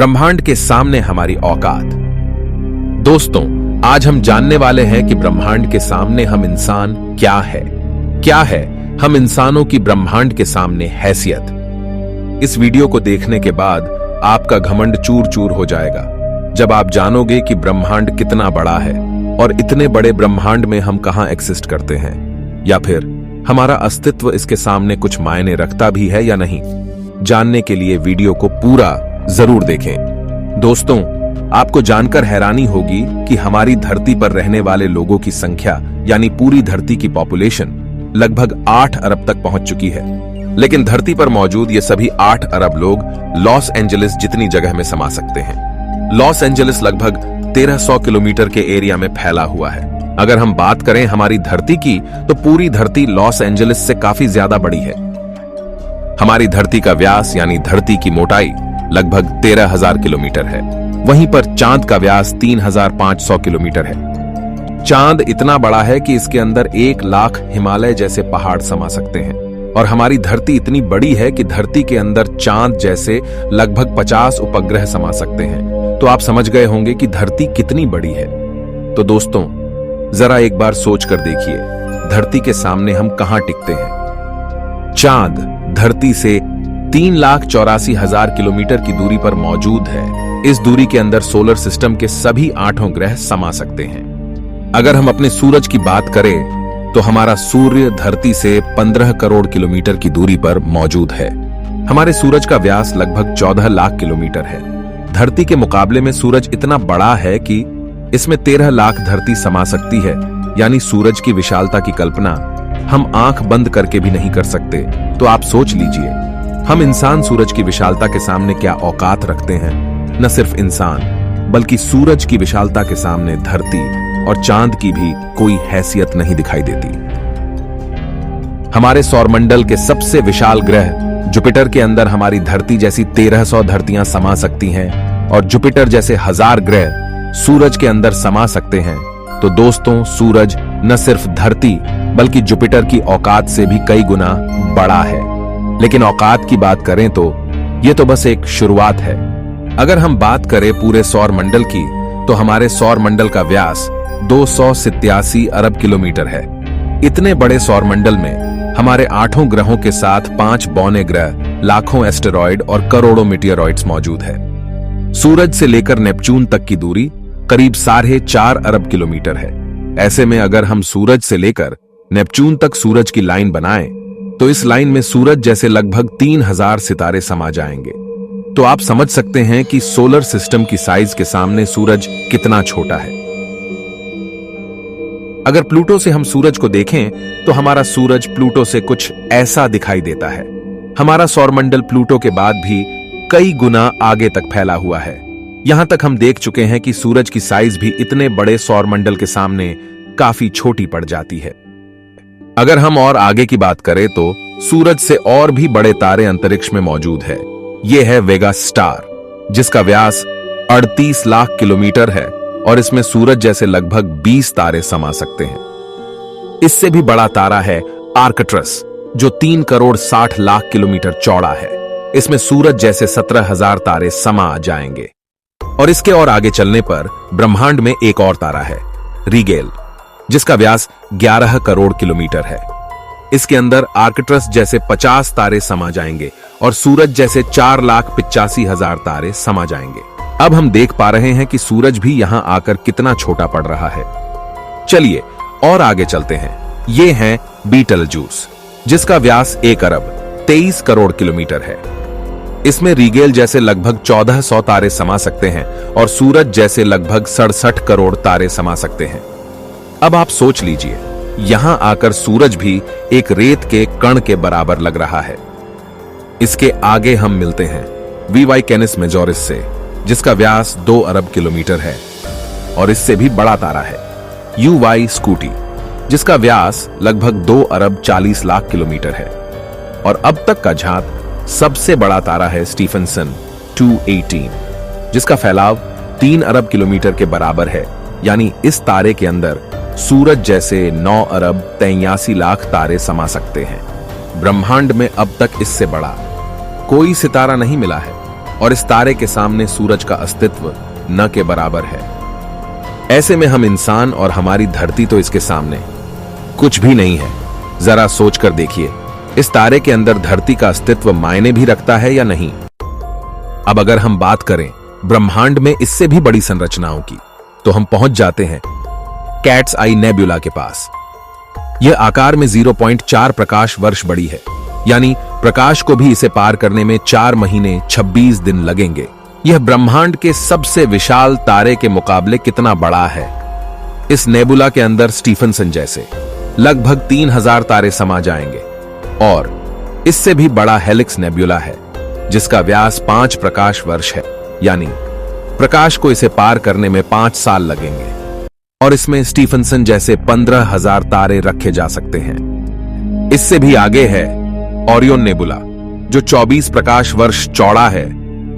ब्रह्मांड के सामने हमारी औकात। दोस्तों, आज हम जानने वाले हैं कि ब्रह्मांड के सामने हम इंसान क्या है हम इंसानों की ब्रह्मांड के सामने हैसियत। इस वीडियो को देखने के बाद आपका घमंड चूर चूर हो जाएगा जब आप जानोगे कि ब्रह्मांड कितना बड़ा है और इतने बड़े ब्रह्मांड में हम कहां एग्जिस्ट करते हैं, या फिर हमारा अस्तित्व इसके सामने कुछ मायने रखता भी है या नहीं। जानने के लिए वीडियो को पूरा जरूर देखें। दोस्तों, आपको जानकर हैरानी होगी कि हमारी धरती पर रहने वाले लोगों की संख्या यानी पूरी धरती की पॉपुलेशन लगभग 8 अरब तक पहुंच चुकी है। लेकिन धरती पर मौजूद ये सभी 8 अरब लोग लॉस एंजलिस जितनी जगह में समा सकते हैं। लॉस एंजलिस लगभग 1300 किलोमीटर के एरिया में फैला हुआ है। अगर हम बात करें हमारी धरती की, तो पूरी धरती लॉस एंजलिस से काफी ज्यादा बड़ी है। हमारी धरती का व्यास यानी धरती की मोटाई लगभग 13,000 किलोमीटर है। वहीं पर चांद का व्यास 3,500 किलोमीटर है। चांद इतना बड़ा है कि इसके अंदर 1 लाख हिमालय जैसे पहाड़ समा सकते हैं। और हमारी धरती इतनी बड़ी है कि धरती के अंदर चांद जैसे लगभग 50 उपग्रह समा सकते हैं। तो आप समझ गए होंगे कि धरती कितनी बड़ी है। तो दोस्तों, जरा एक बार सोच कर देखिए, धरती के सामने हम कहां टिकते हैं। चांद धरती से 3,84,000 किलोमीटर की दूरी पर मौजूद है। इस दूरी के अंदर सोलर सिस्टम के सभी 8 ग्रह समा सकते हैं। अगर हम अपने सूरज की बात करें तो हमारा सूर्य धरती से 15 करोड़ किलोमीटर की दूरी पर मौजूद है। हमारे सूरज का व्यास लगभग 14 लाख किलोमीटर है। धरती के मुकाबले में सूरज इतना बड़ा है कि इसमें 13 लाख धरती समा सकती है। यानी सूरज की विशालता की कल्पना हम आंख बंद करके भी नहीं कर सकते। तो आप सोच लीजिए, हम इंसान सूरज की विशालता के सामने क्या औकात रखते हैं। न सिर्फ इंसान, बल्कि सूरज की विशालता के सामने धरती और चांद की भी कोई हैसियत नहीं दिखाई देती। हमारे सौरमंडल के सबसे विशाल ग्रह जुपिटर के अंदर हमारी धरती जैसी 1300 धरतियां समा सकती हैं और जुपिटर जैसे 1000 ग्रह सूरज के अंदर समा सकते हैं। तो दोस्तों, सूरज न सिर्फ धरती बल्कि जुपिटर की औकात से भी कई गुना बड़ा है। लेकिन औकात की बात करें तो यह तो बस एक शुरुआत है। अगर हम बात करें पूरे सौर मंडल की, तो हमारे सौर मंडल का व्यास 287 अरब किलोमीटर है। इतने बड़े सौर मंडल में हमारे 8 ग्रहों के साथ 5 बौने ग्रह, लाखों एस्टेरॉयड और करोड़ों मीटियोरॉइड्स मौजूद है। सूरज से लेकर नेपच्यून तक की दूरी करीब 4.5 अरब किलोमीटर है। ऐसे में अगर हम सूरज से लेकर नेपच्यून तक सूरज की लाइन बनाएं, तो इस लाइन में सूरज जैसे लगभग 3000 सितारे समा जाएंगे। तो आप समझ सकते हैं कि सोलर सिस्टम की साइज के सामने सूरज कितना छोटा है। अगर प्लूटो से हम सूरज को देखें, तो हमारा सूरज प्लूटो से कुछ ऐसा दिखाई देता है। हमारा सौरमंडल प्लूटो के बाद भी कई गुना आगे तक फैला हुआ है। यहां तक हम देख चुके हैं कि सूरज की साइज भी इतने बड़े सौरमंडल के सामने काफी छोटी पड़ जाती है। अगर हम और आगे की बात करें तो सूरज से और भी बड़े तारे अंतरिक्ष में मौजूद है। यह है वेगा स्टार, जिसका व्यास 38 लाख किलोमीटर है और इसमें सूरज जैसे लगभग 20 तारे समा सकते हैं। इससे भी बड़ा तारा है आर्कट्रस, जो 3 करोड़ 60 लाख किलोमीटर चौड़ा है। इसमें सूरज जैसे 17,000 तारे समा जाएंगे। और इसके और आगे चलने पर ब्रह्मांड में एक और तारा है, रीगेल, जिसका व्यास 11 करोड़ किलोमीटर है। इसके अंदर आर्कट्रस जैसे 50 तारे समा जाएंगे और सूरज जैसे 4,85,000 तारे समा जाएंगे। अब हम देख पा रहे हैं कि सूरज भी यहां आकर कितना छोटा पड़ रहा है। चलिए और आगे चलते हैं। ये है बीटलजूस, जिसका व्यास 1 अरब 23 करोड़ किलोमीटर है। इसमें रीगेल जैसे लगभग 1400 तारे समा सकते हैं और सूरज जैसे लगभग 67 करोड़ तारे समा सकते हैं। अब आप सोच लीजिए, यहां आकर सूरज भी एक रेत के कण के बराबर लग रहा है। इसके आगे हम मिलते हैं वीवाई कैनिस मेजोरिस से, जिसका व्यास 2 अरब किलोमीटर है और इससे भी बड़ा तारा है यूवाई स्कूटी, जिसका व्यास लगभग 2 अरब 40 लाख किलोमीटर है। और अब तक का झांक सबसे बड़ा तारा है स्टीफनसन 218, जिसका फैलाव 3 अरब किलोमीटर के बराबर है। यानी इस तारे के अंदर सूरज जैसे 9 अरब 83 लाख तारे समा सकते हैं। ब्रह्मांड में अब तक इससे बड़ा कोई सितारा नहीं मिला है। और इस तारे के सामने सूरज का अस्तित्व न के बराबर है। ऐसे में हम इंसान और हमारी धरती तो इसके सामने कुछ भी नहीं है। जरा सोच कर देखिए, इस तारे के अंदर धरती का अस्तित्व मायने भी रखता है या नहीं। अब अगर हम बात करें ब्रह्मांड में इससे भी बड़ी संरचनाओं की, तो हम पहुंच जाते हैं कैट्स आई नेबुला के पास। यह आकार में 0.4 प्रकाश वर्ष बड़ी है, यानी प्रकाश को भी इसे पार करने में 4 महीने 26 दिन लगेंगे। यह ब्रह्मांड के सबसे विशाल तारे के मुकाबले कितना बड़ा है। इस नेबुला के अंदर स्टीफनसन जैसे लगभग 3000 तारे समा जाएंगे, और इससे भी बड़ा हेलिक्स नेबुला है जिसका व्यास 5 प्रकाश वर्ष है, यानी प्रकाश को इसे पार करने में 5 साल लगेंगे। और इसमें स्टीफनसन जैसे 15,000 तारे रखे जा सकते हैं। इससे भी आगे है ओरियन नेबुला, जो 24 प्रकाश वर्ष चौड़ा है,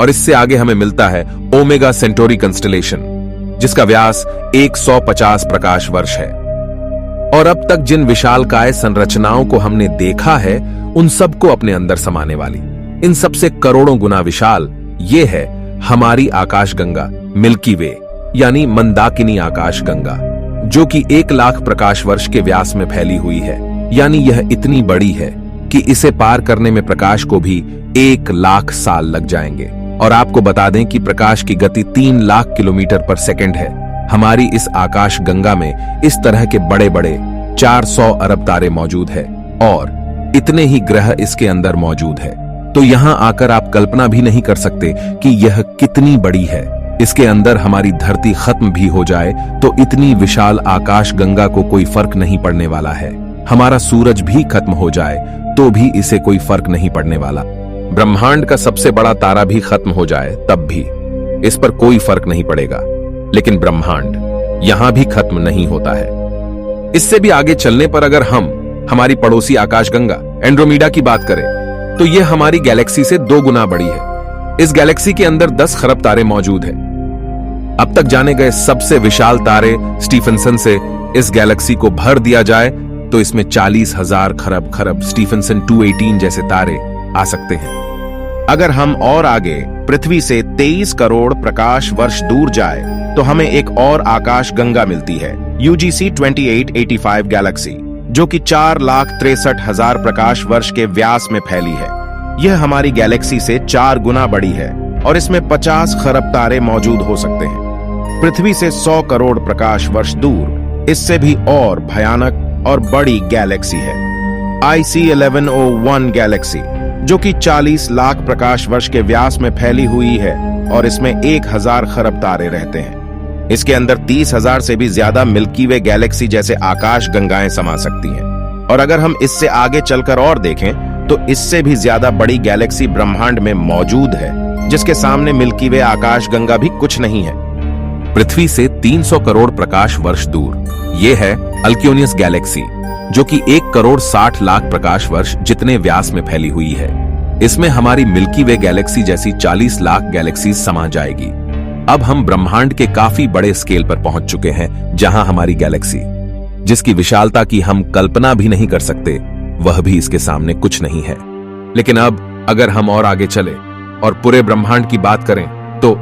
और इससे आगे हमें मिलता है ओमेगा सेंटोरी कंस्टेलेशन, जिसका व्यास 150 प्रकाश वर्ष है। और अब तक जिन विशालकाय संरचनाओं को हमने देखा है, उन सबको अपने अंदर समाने वाली, इन सबसे करोड़ों गुना विशाल ये है हमारी आकाशगंगा मिल्की वे, यानी मंदाकिनी आकाशगंगा, जो कि 1 लाख प्रकाश वर्ष के व्यास में फैली हुई है। यानी यह इतनी बड़ी है कि इसे पार करने में प्रकाश को भी 1 लाख साल लग जाएंगे। और आपको बता दें कि प्रकाश की गति 3 लाख किलोमीटर पर सेकंड है। हमारी इस आकाशगंगा में इस तरह के बड़े बड़े 400 अरब तारे मौजूद है, और इतने ही ग्रह इसके अंदर मौजूद है। तो यहां आकर आप कल्पना भी नहीं कर सकते कि यह कितनी बड़ी है। इसके अंदर हमारी धरती खत्म भी हो जाए तो इतनी विशाल आकाशगंगा को कोई फर्क नहीं पड़ने वाला है। हमारा सूरज भी खत्म हो जाए तो भी इसे कोई फर्क नहीं पड़ने वाला। ब्रह्मांड का सबसे बड़ा तारा भी खत्म हो जाए तब भी इस पर कोई फर्क नहीं पड़ेगा। लेकिन ब्रह्मांड यहां भी खत्म नहीं होता है। इससे भी आगे चलने पर अगर हम हमारी पड़ोसी आकाशगंगा एंड्रोमेडा की बात करें, तो यह हमारी गैलेक्सी से 2 गुना बड़ी है। इस गैलेक्सी के अंदर 10 खरब तारे मौजूद हैं। अब तक जाने गए सबसे विशाल तारे स्टीफनसन से इस गैलेक्सी को भर दिया जाए तो इसमें 40,000 खरब स्टीफनसन 218 जैसे तारे आ सकते हैं। अगर हम और आगे पृथ्वी से 23 करोड़ प्रकाश वर्ष दूर जाए तो हमें एक और आकाशगंगा मिलती है, UGC 2885 गैलेक्सी, जो कि 4,63,000 प्रकाश वर्ष के व्यास में फैली है। यह हमारी गैलेक्सी से 4 गुना बड़ी है और इसमें 50 खरब तारे मौजूद हो सकते हैं। पृथ्वी से 100 करोड़ प्रकाश वर्ष दूर इससे भी और भयानक और बड़ी गैलेक्सी है, IC 1101 गैलेक्सी, जो कि 40 लाख प्रकाश वर्ष के व्यास में फैली हुई है और इसमें 1000 खरब तारे रहते हैं। इसके अंदर 30,000 से भी ज्यादा मिल्की वे गैलेक्सी जैसे आकाश गंगाएं समा सकती हैं। और अगर हम इससे आगे चलकर और देखें तो इससे भी ज्यादा बड़ी गैलेक्सी ब्रह्मांड में मौजूद है, जिसके सामने मिल्की वे आकाशगंगा भी कुछ नहीं है। पृथ्वी से 300 करोड़ प्रकाश वर्ष दूर यह है अल्क्योनियस गैलेक्सी, जो कि 1 करोड़ 60 लाख प्रकाश वर्ष जितने व्यास में फैली हुई है। इसमें हमारी मिल्की वे गैलेक्सी जैसी 40 लाख गैलेक्सी समा जाएगी। अब हम ब्रह्मांड के काफी बड़े स्केल पर पहुंच चुके हैं, जहां हमारी गैलेक्सी, जिसकी विशालता की हम कल्पना भी नहीं कर सकते, वह भी इसके सामने कुछ नहीं है। लेकिन अब अगर हम और आगे चले और पूरे ब्रह्मांड की बात करें तो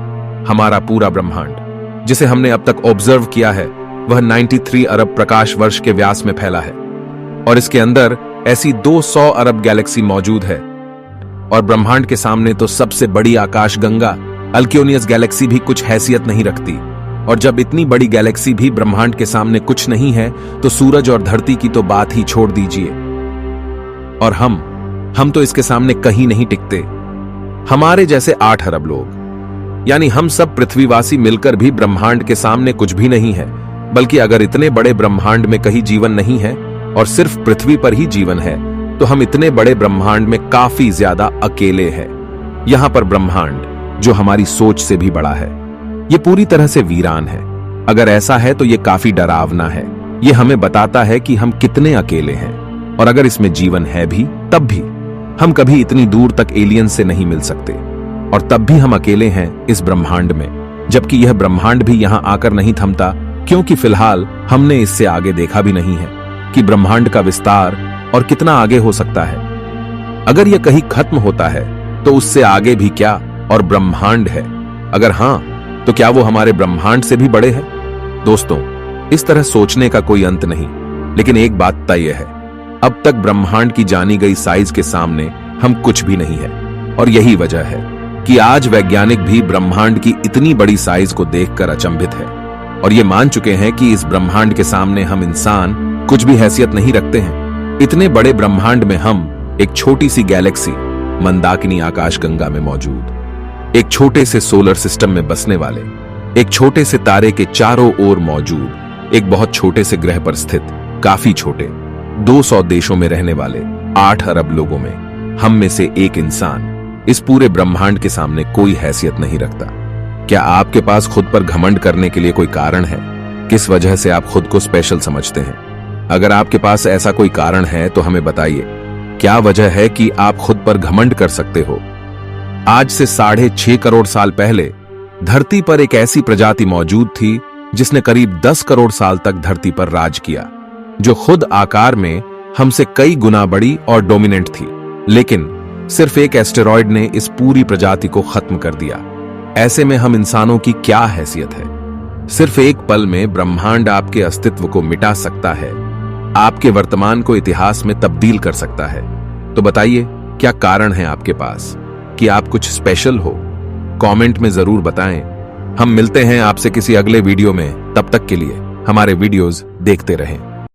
हमारा पूरा ब्रह्मांड, जिसे हमने अब तक ऑब्जर्व किया है, वह 93 अरब प्रकाश वर्ष के व्यास में फैला है। और इसके अंदर ऐसी 200 अरब गैलेक्सी मौजूद है। और ब्रह्मांड के सामने तो सबसे बड़ी आकाशगंगा अल्क्योनियस गैलेक्सी भी कुछ हैसियत नहीं रखती। और जब इतनी बड़ी गैलेक्सी भी ब्रह्मांड के सामने कुछ नहीं है, तो सूरज और धरती की तो बात ही छोड़ दीजिए। और हम तो इसके सामने कहीं नहीं टिकते। हमारे जैसे 8 अरब लोग, यानी हम सब पृथ्वीवासी मिलकर भी ब्रह्मांड के सामने कुछ भी नहीं है। बल्कि अगर इतने बड़े ब्रह्मांड में कहीं जीवन नहीं है और सिर्फ पृथ्वी पर ही जीवन है, तो हम इतने बड़े ब्रह्मांड में काफी ज्यादा अकेले हैं। यहां पर ब्रह्मांड, जो हमारी सोच से भी बड़ा है, ये पूरी तरह से वीरान है। अगर ऐसा है तो ये काफी डरावना है। ये हमें बताता है कि हम कितने अकेले हैं। और अगर इसमें जीवन है भी, तब भी हम कभी इतनी दूर तक एलियन से नहीं मिल सकते। और तब भी हम अकेले हैं इस ब्रह्मांड में, जबकि यह ब्रह्मांड भी यहां आकर नहीं थमता, क्योंकि फिलहाल हमने इससे आगे देखा भी नहीं है कि ब्रह्मांड का विस्तार और कितना आगे हो सकता है। अगर यह कहीं खत्म होता है तो उससे आगे भी क्या, और ब्रह्मांड है? अगर हां, तो क्या वो हमारे ब्रह्मांड से भी बड़े हैं? दोस्तों, इस तरह सोचने का कोई अंत नहीं, लेकिन एक बात तय है, अब तक ब्रह्मांड की जानी गई साइज के सामने हम कुछ भी नहीं है। और यही वजह है कि आज वैज्ञानिक भी ब्रह्मांड की इतनी बड़ी साइज को देखकर अचंभित है और ये मान चुके हैं कि इस ब्रह्मांड के सामने हम इंसान कुछ भी हैसियत नहीं रखते हैं। इतने बड़े ब्रह्मांड में हम एक छोटी सी गैलेक्सी मंदाकिनी आकाशगंगा में मौजूद, एक छोटे से सोलर सिस्टम में बसने वाले, एक छोटे से तारे के चारों ओर मौजूद एक बहुत छोटे से ग्रह पर स्थित, काफी छोटे 200 देशों में रहने वाले 8 अरब लोगों में हम में से एक इंसान इस पूरे ब्रह्मांड के सामने कोई हैसियत नहीं रखता। क्या आपके पास खुद पर घमंड करने के लिए कोई कारण है? किस वजह से आप खुद को स्पेशल समझते हैं? अगर आपके पास ऐसा कोई कारण है तो हमें बताइए, क्या वजह है कि आप खुद पर घमंड कर सकते हो? आज से 6.5 करोड़ साल पहले धरती पर एक ऐसी प्रजाति मौजूद थी जिसने करीब 10 करोड़ साल तक धरती पर राज किया, जो खुद आकार में हमसे कई गुना बड़ी और डोमिनेंट थी। लेकिन सिर्फ एक एस्टेरॉयड ने इस पूरी प्रजाति को खत्म कर दिया। ऐसे में हम इंसानों की क्या हैसियत है? सिर्फ एक पल में ब्रह्मांड आपके अस्तित्व को मिटा सकता है, आपके वर्तमान को इतिहास में तब्दील कर सकता है। तो बताइए, क्या कारण है आपके पास कि आप कुछ स्पेशल हो? कमेंट में जरूर बताएं। हम मिलते हैं आपसे किसी अगले वीडियो में। तब तक के लिए हमारे वीडियोस देखते रहें।